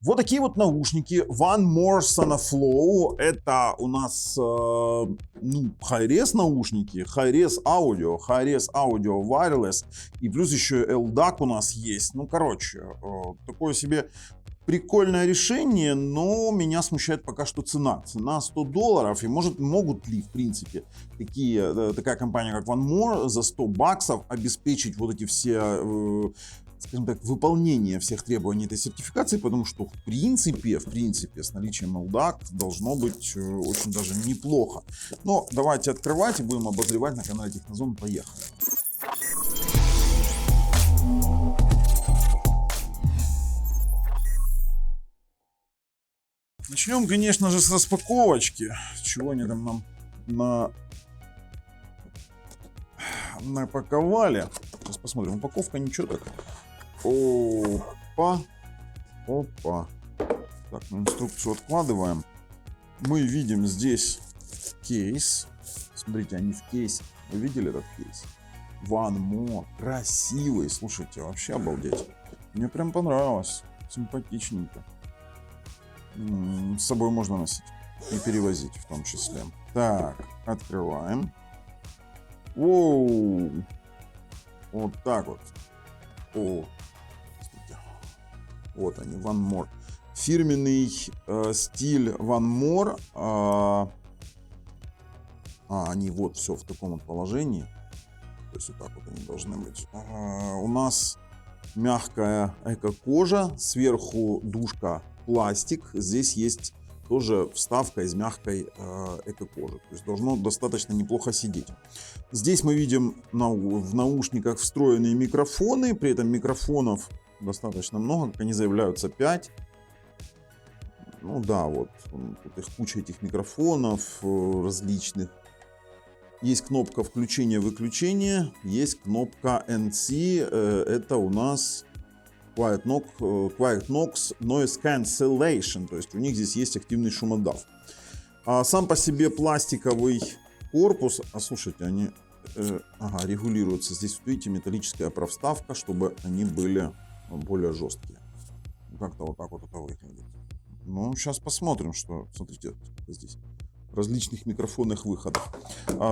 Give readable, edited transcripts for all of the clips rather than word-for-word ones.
Вот такие вот наушники One More Sonoflow. Это у нас Hi-Res наушники, Hi-Res Audio Wireless. И плюс еще LDAC у нас есть. Ну, короче, такое себе прикольное решение, но меня смущает пока что цена. Цена $100. И могут ли, в принципе, такая компания, как One More, за $100 обеспечить вот эти все, скажем так, выполнение всех требований этой сертификации, потому что, в принципе, с наличием LDAC должно быть очень даже неплохо. Но давайте открывать и будем обозревать на канале Технозон. Поехали. Начнем, конечно же, с распаковочки. Чего они там нам напаковали. Сейчас посмотрим. Упаковка ничего так. Опа. Так, мы инструкцию откладываем. Мы видим здесь кейс. Смотрите, они в кейсе. Вы видели этот кейс? One More. Красивый. Слушайте, вообще обалдеть. Мне прям понравилось. Симпатичненько. С собой можно носить и перевозить в том числе. Так, открываем. Воу. Вот так вот. Смотрите. Вот они, One More. Фирменный стиль One More. Они вот все в таком вот положении. То есть вот так вот они должны быть. У нас мягкая эко-кожа. Сверху дужка пластик. Здесь есть тоже вставка из мягкой эко-кожи. То есть должно достаточно неплохо сидеть. Здесь мы видим в наушниках встроенные микрофоны. При этом микрофонов достаточно много. Как они заявляются, 5. Ну да, вот. Тут их куча этих микрофонов различных. Есть кнопка включения-выключения. Есть кнопка NC. Это у нас Quiet Nox Noise Cancellation, то есть у них здесь есть активный шумодав. Сам по себе пластиковый корпус, слушайте, они регулируются. Здесь, видите, металлическая провставка, чтобы они были более жесткие. Как-то вот так вот это выглядит. Ну, сейчас посмотрим, что, смотрите, здесь различных микрофонных выходов.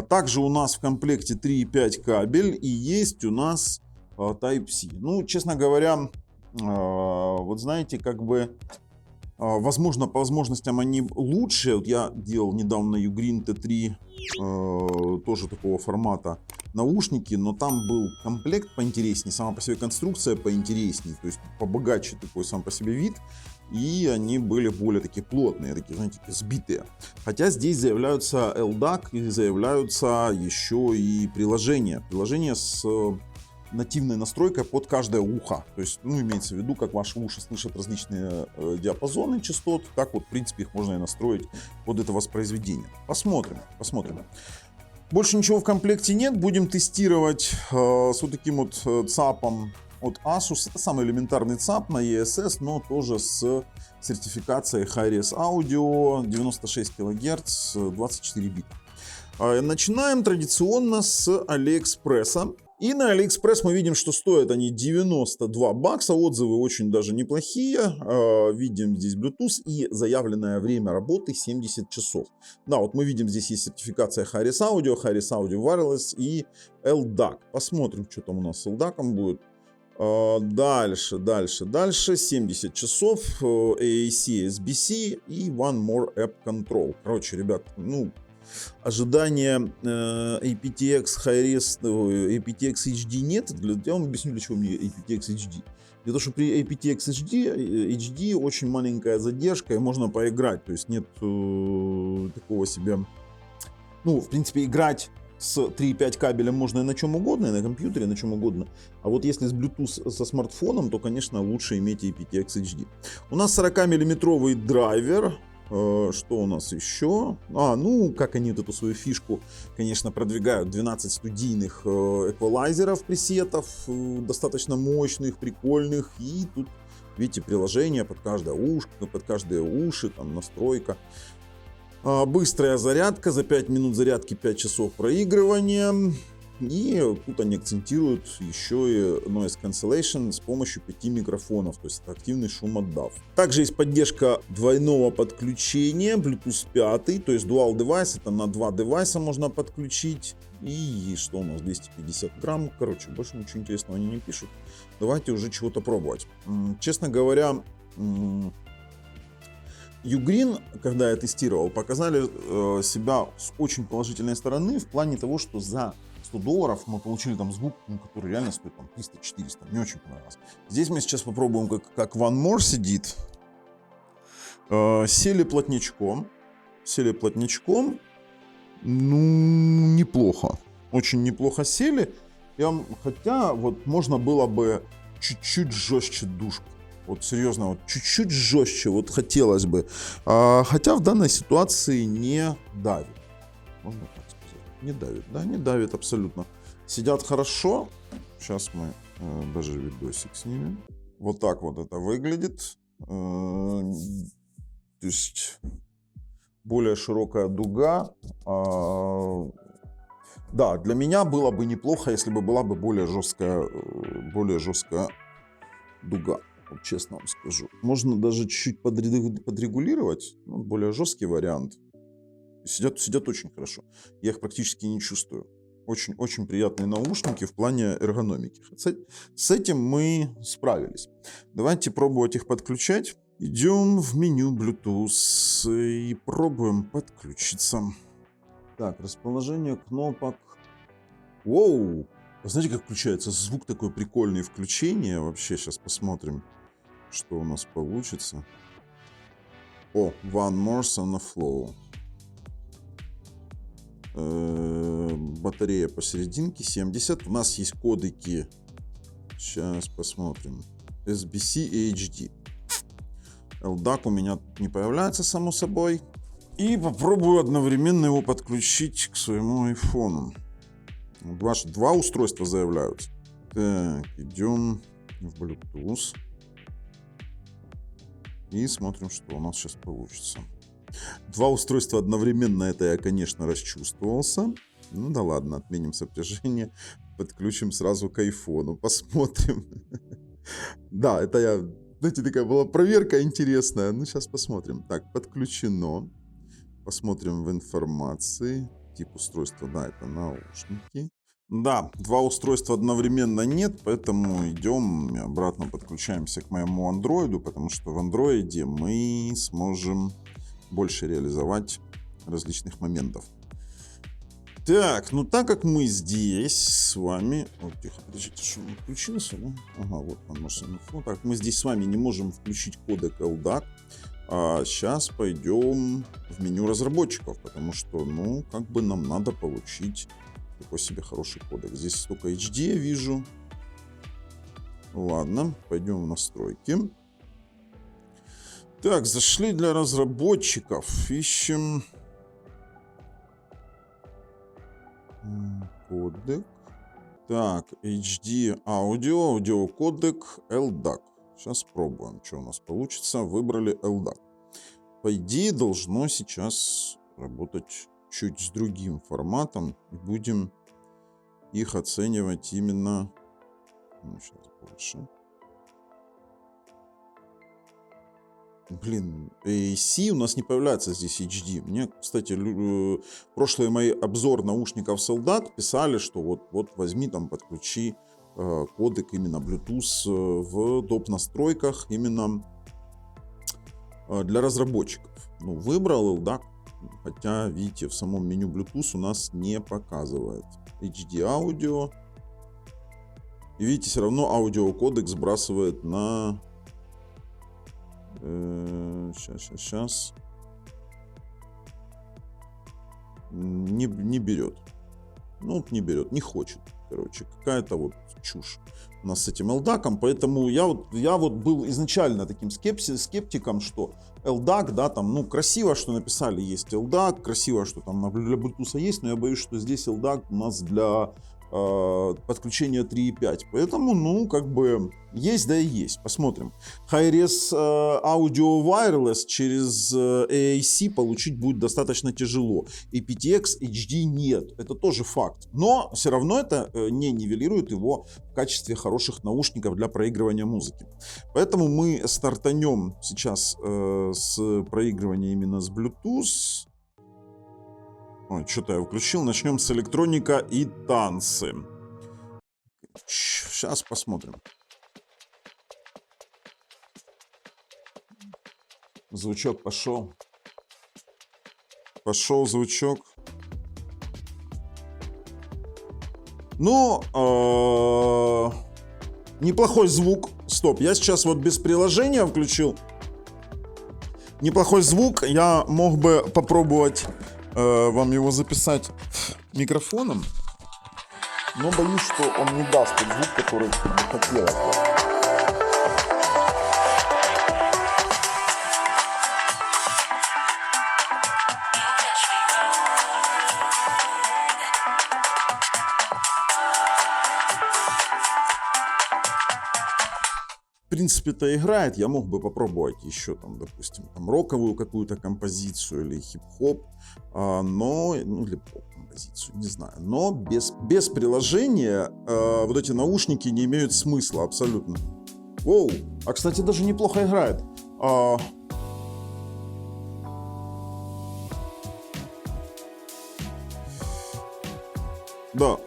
Также у нас в комплекте 3.5 кабель и есть у нас Type-C. Ну, честно говоря, вот знаете, как бы, возможно, по возможностям они лучше. Вот я делал недавно Ugreen T3, тоже такого формата наушники, но там был комплект поинтереснее, сама по себе конструкция поинтереснее, то есть побогаче такой сам по себе вид. И они были более такие плотные, такие, знаете, сбитые. Хотя здесь заявляются LDAC и заявляются еще и приложения. Приложение с нативной настройкой под каждое ухо. То есть, имеется в виду, как ваши уши слышат различные диапазоны частот, так вот, в принципе, их можно и настроить под это воспроизведение. Посмотрим. Больше ничего в комплекте нет. Будем тестировать с вот таким вот ЦАПом от Asus. Это самый элементарный ЦАП на ESS, но тоже с сертификацией Hi-Res Audio, 96 кГц, 24 бита. Начинаем традиционно с AliExpress. И на AliExpress мы видим, что стоят они $92. Отзывы очень даже неплохие. Видим здесь Bluetooth и заявленное время работы 70 часов. Да, вот мы видим, здесь есть сертификация Hi-Res Audio Wireless и LDAC. Посмотрим, что там у нас с LDAC будет. Дальше 70 часов, AAC, SBC и One More App Control. Короче, ребят, ожидания aptX Hi-Res, aptX HD нет. Я вам объясню, для чего мне aptX HD. Для того, что при aptX HD очень маленькая задержка и можно поиграть. То есть нет такого себе... в принципе, играть с 3.5 кабелем можно и на чем угодно, и на компьютере, и на чем угодно. А вот если с Bluetooth со смартфоном, то, конечно, лучше иметь aptX HD. У нас 40-миллиметровый драйвер. Что у нас еще? Как они эту свою фишку, конечно, продвигают. 12 студийных эквалайзеров, пресетов, достаточно мощных, прикольных. И тут, видите, приложение под каждое ушко, под каждые уши, там настройка. Быстрая зарядка, за 5 минут зарядки 5 часов проигрывания. И тут они акцентируют еще и noise cancellation с помощью 5 микрофонов, то есть это активный шумодав. Также есть поддержка двойного подключения, Bluetooth 5, то есть Dual Device, это на 2 девайса можно подключить. И что у нас, 250 грамм, короче, больше ничего интересного они не пишут. Давайте уже чего-то пробовать. Честно говоря, Ugreen, когда я тестировал, показали себя с очень положительной стороны в плане того, что за $100 мы получили там звук, который реально стоит там 300-400. Мне очень понравилось. Здесь мы сейчас попробуем, как One More сидит. Сели плотнячком. Ну, неплохо. Очень неплохо сели. Хотя вот можно было бы чуть-чуть жестче душку. Вот серьезно, вот чуть-чуть жестче, вот хотелось бы. Хотя в данной ситуации не давит. Можно так сказать. Не давит, да, не давит абсолютно. Сидят хорошо. Сейчас мы даже видосик снимем. Вот так вот это выглядит. То есть более широкая дуга. Да, для меня было бы неплохо, если бы была бы более жесткая дуга. Вот честно вам скажу. Можно даже чуть-чуть подрегулировать. Ну, более жесткий вариант. Сидят очень хорошо. Я их практически не чувствую. Очень приятные наушники в плане эргономики. С этим мы справились. Давайте пробовать их подключать. Идем в меню Bluetooth и пробуем подключиться. Так, расположение кнопок. Воу! Знаете, как включается звук такой прикольный, включение. Вообще, сейчас посмотрим, что у нас получится. О, One More on the Flow. Батарея посерединке, 70. У нас есть кодеки. Сейчас посмотрим. SBC и HD. LDAC у меня не появляется, само собой. И попробую одновременно его подключить к своему айфону. Два устройства заявляются. Так, идем в Bluetooth. И смотрим, что у нас сейчас получится. Два устройства одновременно, это я, конечно, расчувствовался. Ну да ладно, отменим сопряжение. Подключим сразу к айфону. Посмотрим. Да, это знаете, такая была проверка интересная. Ну, сейчас посмотрим. Так, подключено. Посмотрим в информации. Тип устройства, да, это наушники. Да, два устройства одновременно нет, поэтому идем и обратно подключаемся к моему андроиду, потому что в андроиде мы сможем больше реализовать различных моментов. Так, ну так как мы здесь с вами... Вот, тихо, подождите, что он включился, да? Ага, вот он, ну, так, мы здесь с вами не можем включить кодек LDAC. А сейчас пойдем в меню разработчиков, потому что, ну, как бы нам надо получить такой себе хороший кодек. Здесь только HD я вижу. Ладно, пойдем в настройки. Так, зашли для разработчиков. Ищем кодек. Так, HD аудиокодек LDAC. Сейчас пробуем, что у нас получится. Выбрали LDAC. По идее, должно сейчас работать чуть с другим форматом. И будем их оценивать именно... Ну, сейчас больше. Блин, AC у нас не появляется здесь HD. Мне, кстати, прошлый мой обзор наушников с LDAC писали, что вот возьми там, подключи кодек именно Bluetooth в доп. Настройках именно для разработчиков. Ну, выбрал LDAC, хотя, видите, в самом меню Bluetooth у нас не показывает HD аудио. И видите, все равно аудиокодек сбрасывает на... Сейчас. Не берет. Ну, не берет, не хочет. Короче, какая-то вот чушь у нас с этим LDAC. Поэтому я вот был изначально таким скептиком, что LDAC, да, там, ну, красиво, что написали, есть LDAC, красиво, что там для Bluetooth есть, но я боюсь, что здесь LDAC у нас для подключение 3.5. Поэтому, ну, как бы, есть да и есть. Посмотрим. Hi-Res Audio Wireless через AAC получить будет достаточно тяжело. aptX HD нет. Это тоже факт. Но все равно это не нивелирует его в качестве хороших наушников для проигрывания музыки. Поэтому мы стартанем сейчас с проигрывания именно с Bluetooth. Ой, что-то я включил. Начнем с электроника и танцы. Сейчас посмотрим. Звучок пошел. Пошел звучок. Ну, неплохой звук. Стоп, я сейчас вот без приложения включил. Неплохой звук. Я мог бы попробовать вам его записать микрофоном, но боюсь, что он не даст тот звук, который бы хотелось. В принципе-то играет, я мог бы попробовать еще там, допустим, там роковую какую-то композицию или хип-хоп, но, ну, или поп-композицию, не знаю, но без приложения вот эти наушники не имеют смысла абсолютно. Воу, а кстати, даже неплохо играет. Да,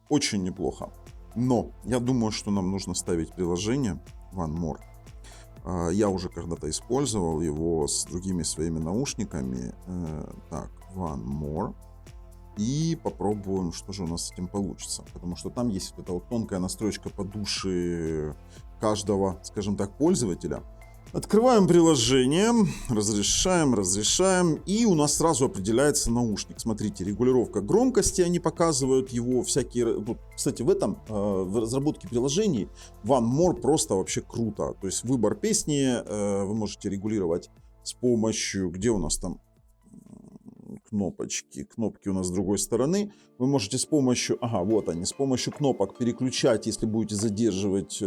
очень неплохо. Но я думаю, что нам нужно ставить приложение One More. Я уже когда-то использовал его с другими своими наушниками. Так, One More. И попробуем, что же у нас с этим получится. Потому что там есть вот эта вот тонкая настройка по душе каждого, скажем так, пользователя. Открываем приложение, разрешаем, и у нас сразу определяется наушник. Смотрите, регулировка громкости, они показывают его всякие... Кстати, в разработке приложений One More просто вообще круто. То есть выбор песни вы можете регулировать с помощью... Где у нас там кнопочки? Кнопки у нас с другой стороны. Вы можете с помощью... Ага, вот они. С помощью кнопок переключать, если будете задерживать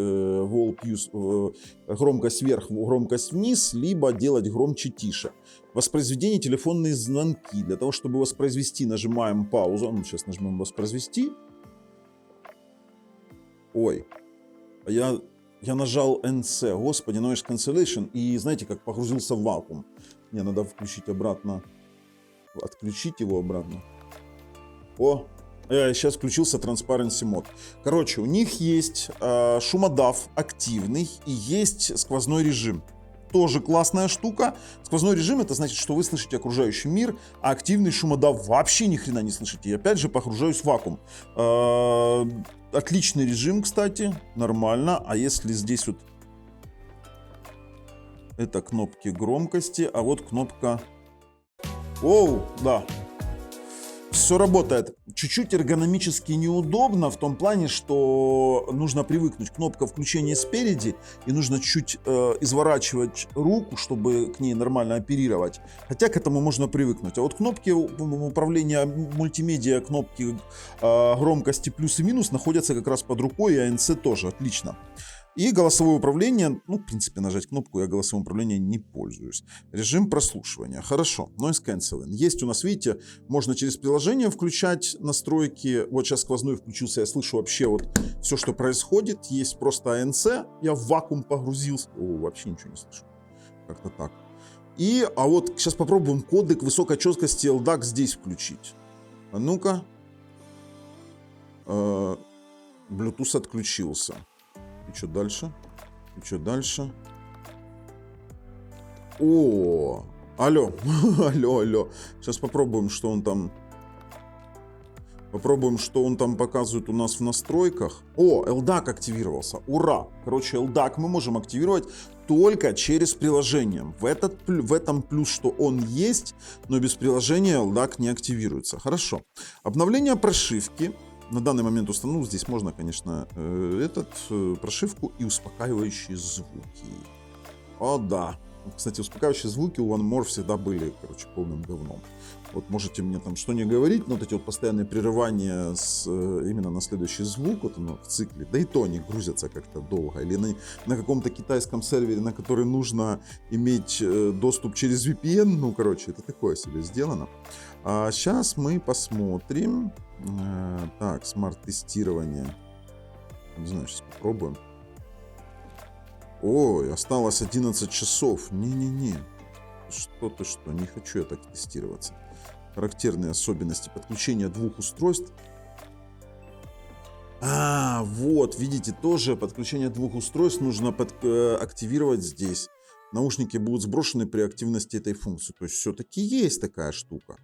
громкость вверх, громкость вниз, либо делать громче-тише. Воспроизведение телефонные звонки. Для того, чтобы воспроизвести, нажимаем паузу. Ну, сейчас нажмем воспроизвести. Ой. Я нажал NC. Господи, Noise Cancellation. И знаете, как погрузился в вакуум. Мне надо включить обратно. Отключить его обратно. О, сейчас включился Transparency мод. Короче, у них есть шумодав активный и есть сквозной режим. Тоже классная штука. Сквозной режим — это значит, что вы слышите окружающий мир, а активный шумодав вообще ни хрена не слышите. И опять же погружаюсь в вакуум. Отличный режим, кстати, нормально. А если здесь вот это кнопки громкости, а вот кнопка... Оу, да. Все работает. Чуть-чуть эргономически неудобно в том плане, что нужно привыкнуть. Кнопка включения спереди, и нужно чуть изворачивать руку, чтобы к ней нормально оперировать. Хотя к этому можно привыкнуть. А вот кнопки управления мультимедиа, кнопки громкости плюс и минус находятся как раз под рукой, и ANC тоже. Отлично. И голосовое управление, ну, в принципе, нажать кнопку я голосовым управлением не пользуюсь. Режим прослушивания. Хорошо. Noise Cancelling. Есть у нас, видите, можно через приложение включать настройки. Вот сейчас сквозной включился, я слышу вообще вот все, что происходит. Есть просто ANC. Я в вакуум погрузился. О, вообще ничего не слышу. Как-то так. А вот сейчас попробуем кодек высокой четкости LDAC здесь включить. А ну-ка. Bluetooth отключился. И что дальше? И что дальше? О, алло, алло. Сейчас попробуем, что он там... Попробуем, что он там показывает у нас в настройках. О, LDAC активировался. Ура! Короче, LDAC мы можем активировать только через приложение. В этом плюс, что он есть, но без приложения LDAC не активируется. Хорошо. Обновление прошивки. На данный момент установил. Здесь можно, конечно, прошивку и успокаивающие звуки. О, да. Кстати, успокаивающие звуки у OneMore всегда были, короче, полным говном. Вот можете мне там что не говорить, но вот эти вот постоянные прерывания именно на следующий звук, вот оно в цикле, да и то они грузятся как-то долго. Или на каком-то китайском сервере, на который нужно иметь доступ через VPN, ну, короче, это такое себе сделано. А сейчас мы посмотрим. Так, смарт-тестирование. Не знаю, сейчас попробуем. Ой, осталось 11 часов. Не-не-не. Что, не хочу я так тестироваться. Характерные особенности подключения двух устройств. Вот, видите, тоже подключение двух устройств нужно активировать здесь. Наушники будут сброшены при активности этой функции. То есть все-таки есть такая штука.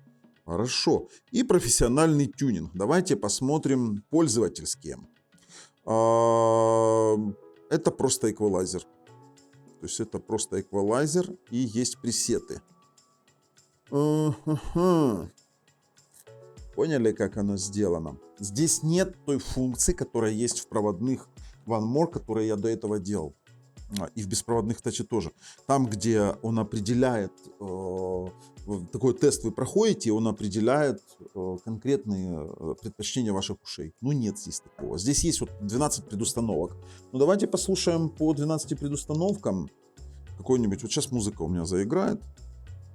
Хорошо. И профессиональный тюнинг. Давайте посмотрим пользовательские. Это просто эквалайзер. То есть это просто эквалайзер и есть пресеты. Поняли, как оно сделано? Здесь нет той функции, которая есть в проводных OneMore, которые я до этого делал. И в беспроводных Touch тоже. Там, где он определяет, такой тест вы проходите, он определяет конкретные предпочтения ваших ушей. Ну, нет здесь такого. Здесь есть вот 12 предустановок. Ну, давайте послушаем по 12 предустановкам какой-нибудь. Вот сейчас музыка у меня заиграет.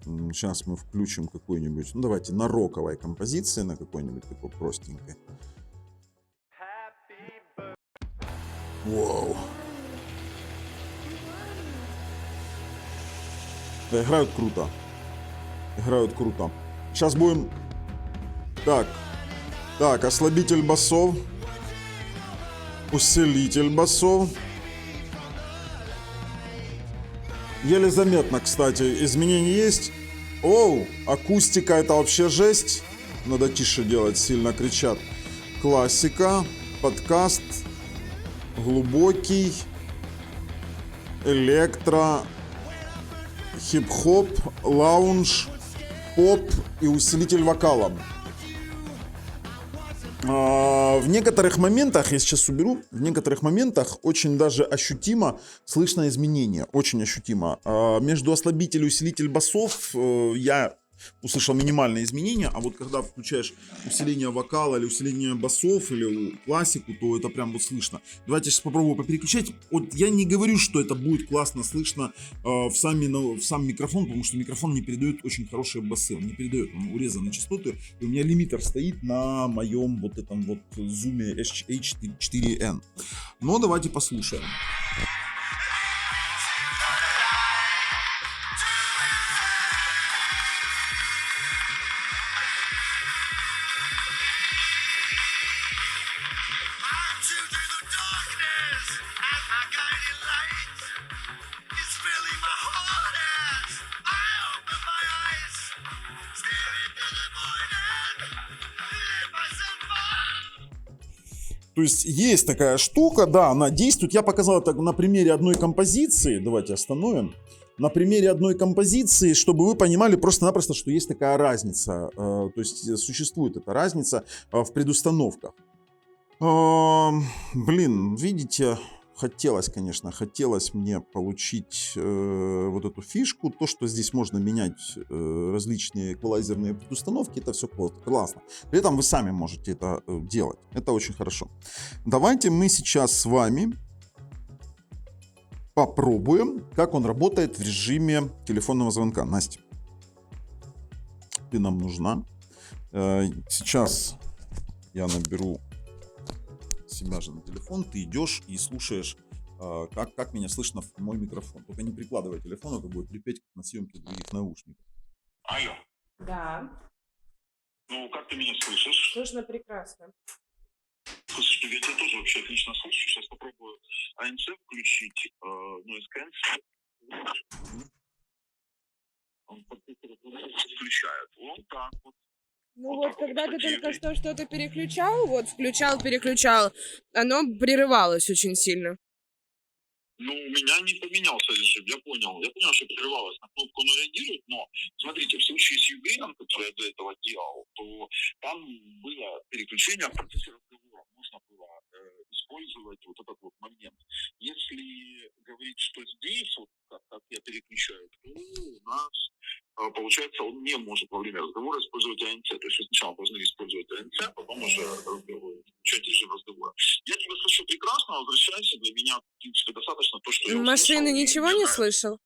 Сейчас мы включим какой-нибудь, ну, давайте на роковой композиции, на какой-нибудь такой простенькой. Вау. Да, играют круто. Играют круто. Сейчас будем... Так, ослабитель басов. Усилитель басов. Еле заметно, кстати. Изменения есть. Оу, акустика это вообще жесть. Надо тише делать, сильно кричат. Классика, подкаст, глубокий, электро, хип-хоп, лаунж, поп и усилитель вокала. В некоторых моментах, я сейчас уберу, в некоторых моментах очень даже ощутимо слышно изменение, очень ощутимо. Между ослабитель и усилитель басов я услышал минимальные изменения, а вот когда включаешь усиление вокала или усиление басов или классику, то это прям вот слышно. Давайте сейчас попробую попереключать. Вот я не говорю, что это будет классно слышно в сам микрофон, потому что микрофон не передает очень хорошие басы, он не передает, он урезан на частоты, и у меня лимитер стоит на моем вот этом вот зуме H4n. Но давайте послушаем. То есть такая штука, да, она действует. Я показал это на примере одной композиции. Давайте остановим. На примере одной композиции, чтобы вы понимали просто-напросто, что есть такая разница. То есть существует эта разница в предустановках. Блин, видите... Хотелось мне получить вот эту фишку, то, что здесь можно менять различные эквалайзерные предустановки, это все классно. При этом вы сами можете это делать, это очень хорошо. Давайте мы сейчас с вами попробуем, как он работает в режиме телефонного звонка. Настя, ты нам нужна. Сейчас я наберу себя же на телефон, ты идешь и слушаешь, как меня слышно в мой микрофон. Только не прикладывай телефон, это будет лепеть как на съемке других наушников. Алло. Да. Ну, как ты меня слышишь? Слышно прекрасно. Слушай, я тебя тоже вообще отлично слышу. Сейчас попробую ANC включить, noise cancel. Он включает. Вот так вот. Ну вот, когда ты только что что-то переключал, вот включал, оно прерывалось очень сильно. Ну, у меня не поменялся режим, я понял, что прерывалось, на кнопку оно реагирует, но, смотрите, в случае с Ugreen, который я до этого делал, то там было переключение в процессе разговора. нужно было использовать вот этот вот момент. Если говорить, что здесь, вот как я переключаю, то у нас получается, он не может во время разговора использовать АНЦ. То есть вы сначала должны использовать АНЦ, а потом уже включать режим разговора. Я тебя слышу прекрасно, возвращайся. Для меня, в принципе, достаточно то, что я услышал. Машины ничего не слышал?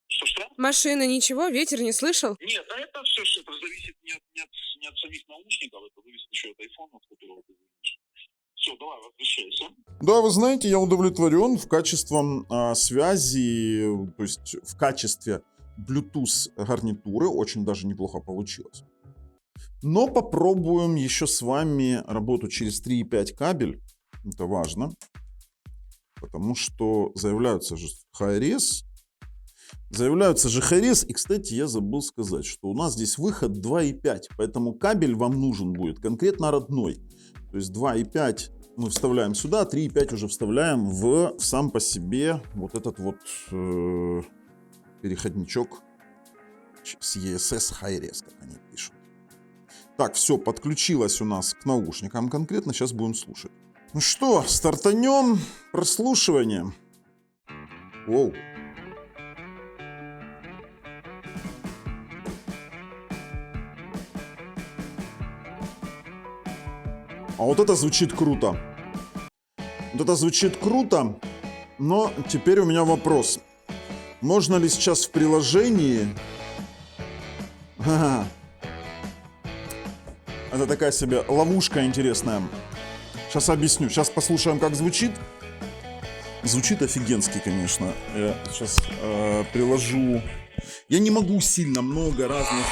Что? Машины ничего? Ветер не слышал? Нет, а это все, что это зависит не от самих наушников, это зависит еще от айфона, с которого ты звонишь. Все, давай, возвращайся. Да, вы знаете, я удовлетворен в качестве связи, то есть в качестве Bluetooth гарнитуры очень даже неплохо получилось. Но попробуем еще с вами работу через 3.5 кабель. Это важно, потому что заявляются же Hi-Res. И, кстати, я забыл сказать, что у нас здесь выход 2.5, поэтому кабель вам нужен будет конкретно родной. То есть 2.5 мы вставляем сюда, 3.5 уже вставляем в сам по себе вот этот вот переходничок с ESS Hi-Res, как они пишут. Так, все, подключилось у нас к наушникам конкретно, сейчас будем слушать. Ну что, стартанем прослушивание. Воу. А вот это звучит круто. Вот это звучит круто, но теперь у меня вопрос. Можно ли сейчас в приложении... Ага. Это такая себе ловушка интересная. Сейчас объясню. Сейчас послушаем, как звучит. Звучит офигенски, конечно. Я сейчас приложу... Я не могу сильно много разных...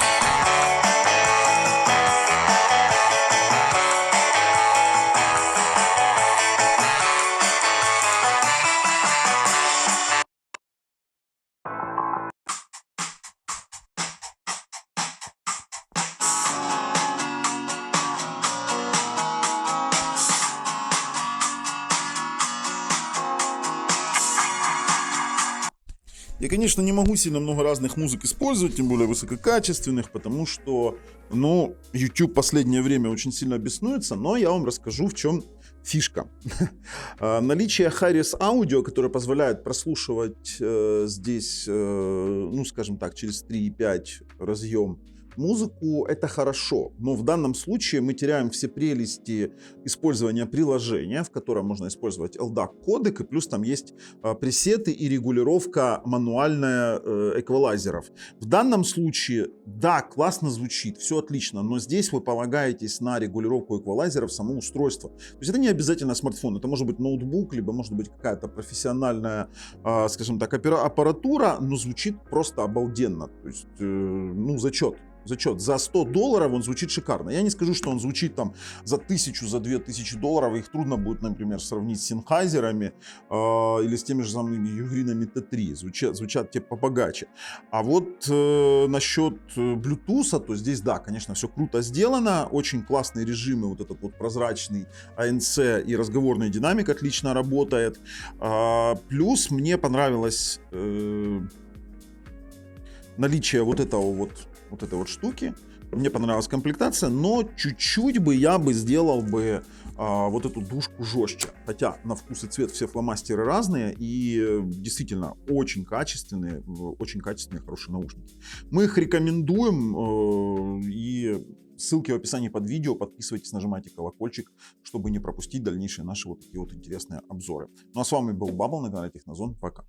Я, конечно, не могу сильно много разных музык использовать, тем более высококачественных, потому что, ну, YouTube в последнее время очень сильно беснуется, но я вам расскажу, в чем фишка. Наличие Hi-Res аудио, которое позволяет прослушивать здесь, ну, скажем так, через 3.5 разъем музыку, это хорошо, но в данном случае мы теряем все прелести использования приложения, в котором можно использовать LDAC-кодек, и плюс там есть пресеты и регулировка мануальная эквалайзеров. В данном случае, да, классно звучит, все отлично, но здесь вы полагаетесь на регулировку эквалайзеров само устройство. То есть это не обязательно смартфон, это может быть ноутбук, либо может быть какая-то профессиональная, скажем так, аппаратура, но звучит просто обалденно. То есть, ну, зачет. За $100 он звучит шикарно. Я не скажу, что он звучит там за 1000, за 2000 долларов. Их трудно будет, например, сравнить с синхайзерами или с теми же самыми югринами T3. Звучат те побогаче. А вот насчет Bluetooth, то здесь, да, конечно, все круто сделано. Очень классные режимы, вот этот вот прозрачный ANC и разговорный динамик отлично работает. Плюс мне понравилось наличие вот этой вот штуки. Мне понравилась комплектация, но чуть-чуть бы я бы сделал бы вот эту дужку жестче. Хотя на вкус и цвет все фломастеры разные и действительно очень качественные, хорошие наушники. Мы их рекомендуем и ссылки в описании под видео. Подписывайтесь, нажимайте колокольчик, чтобы не пропустить дальнейшие наши вот такие вот интересные обзоры. Ну а с вами был Бабл на канале Технозон. Пока.